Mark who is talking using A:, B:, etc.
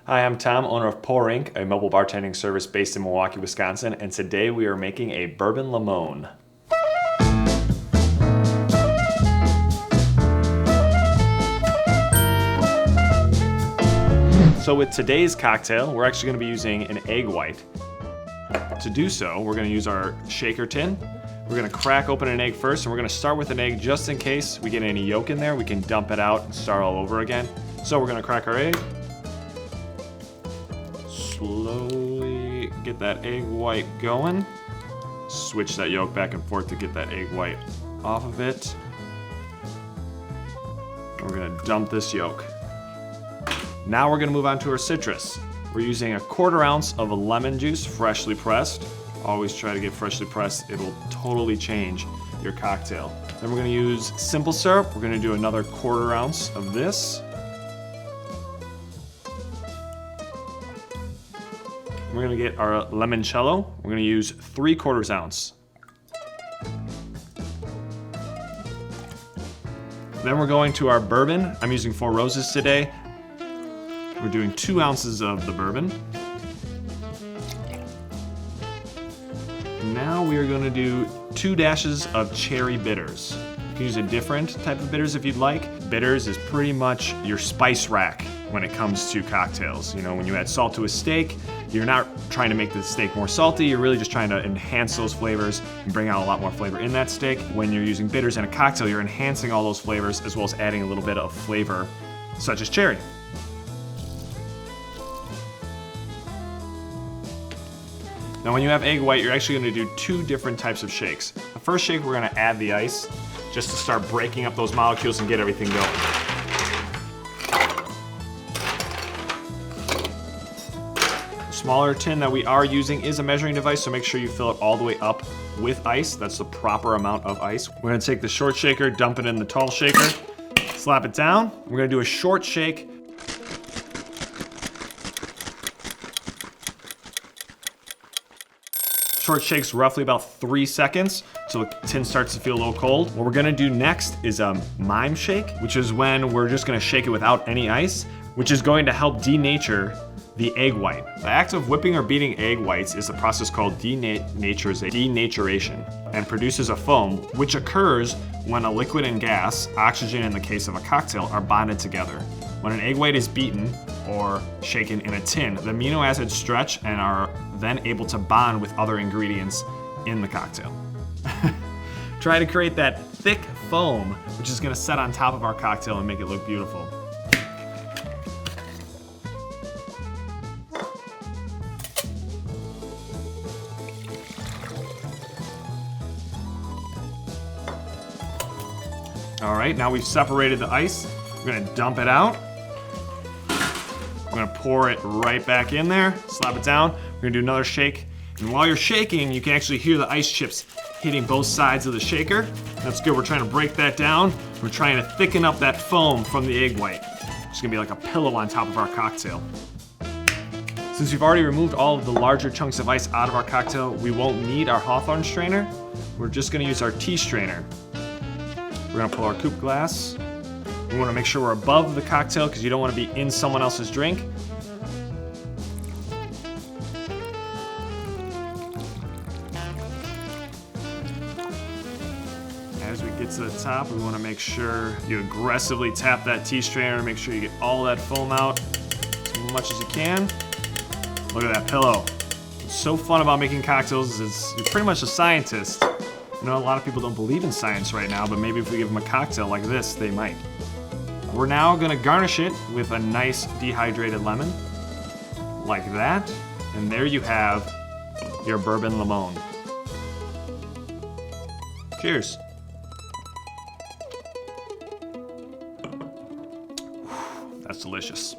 A: Hi, I'm Tom, owner of Pour Inc., a mobile bartending service based in Milwaukee, Wisconsin, and today we are making a Bourbon Limon. So with today's cocktail, we're actually going to be using an egg white. To do so, we're going to use our shaker tin. We're going to crack open an egg first, and we're going to start with an egg just in case we get any yolk in there. We can dump it out and start all over again. So we're going to crack our egg. Slowly get that egg white going. Switch that yolk back and forth to get that egg white off of it. We're going to dump this yolk. Now we're going to move on to our citrus. We're using 1/4 ounce of lemon juice, freshly pressed. Always try to get freshly pressed. It'll totally change your cocktail. Then we're going to use simple syrup. We're going to do another 1/4 ounce of this. We're going to get our limoncello. We're going to use 3/4 ounce. Then we're going to our bourbon. I'm using 4 Roses today. We're doing 2 ounces of the bourbon. Now we are going to do 2 dashes of cherry bitters. You can use a different type of bitters if you'd like. Bitters is pretty much your spice rack when it comes to cocktails. You know, when you add salt to a steak, you're not trying to make the steak more salty, you're really just trying to enhance those flavors and bring out a lot more flavor in that steak. When you're using bitters in a cocktail, you're enhancing all those flavors as well as adding a little bit of flavor, such as cherry. Now when you have egg white, you're actually going to do 2 different types of shakes. The first shake, we're going to add the ice just to start breaking up those molecules and get everything going. The smaller tin that we are using is a measuring device, so make sure you fill it all the way up with ice. That's the proper amount of ice. We're going to take the short shaker, dump it in the tall shaker, slap it down. We're going to do a short shake. Short shakes roughly about 3 seconds, so the tin starts to feel a little cold. What we're gonna do next is a Mime shake, which is when we're just gonna shake it without any ice, which is going to help denature the egg white. The act of whipping or beating egg whites is a process called denaturation, and produces a foam, which occurs when a liquid and gas, oxygen in the case of a cocktail, are bonded together. When an egg white is beaten or shaken in a tin, the amino acids stretch and are then able to bond with other ingredients in the cocktail. Try to create that thick foam, which is gonna set on top of our cocktail and make it look beautiful. All right, now we've separated the ice. We're gonna dump it out. We're gonna pour it right back in there, slap it down. We're gonna do another shake. And while you're shaking, you can actually hear the ice chips hitting both sides of the shaker. That's good, we're trying to break that down. We're trying to thicken up that foam from the egg white. It's gonna be like a pillow on top of our cocktail. Since we've already removed all of the larger chunks of ice out of our cocktail, we won't need our Hawthorn strainer. We're just gonna use our tea strainer. We're gonna pull our coupe glass. We wanna make sure we're above the cocktail because you don't wanna be in someone else's drink. As we get to the top, we wanna make sure you aggressively tap that tea strainer, make sure you get all that foam out as much as you can. Look at that pillow. What's so fun about making cocktails is you're pretty much a scientist. I know a lot of people don't believe in science right now, but maybe if we give them a cocktail like this, they might. We're now gonna garnish it with a nice dehydrated lemon, like that. And there you have your Bourbon Limon. Cheers. That's delicious.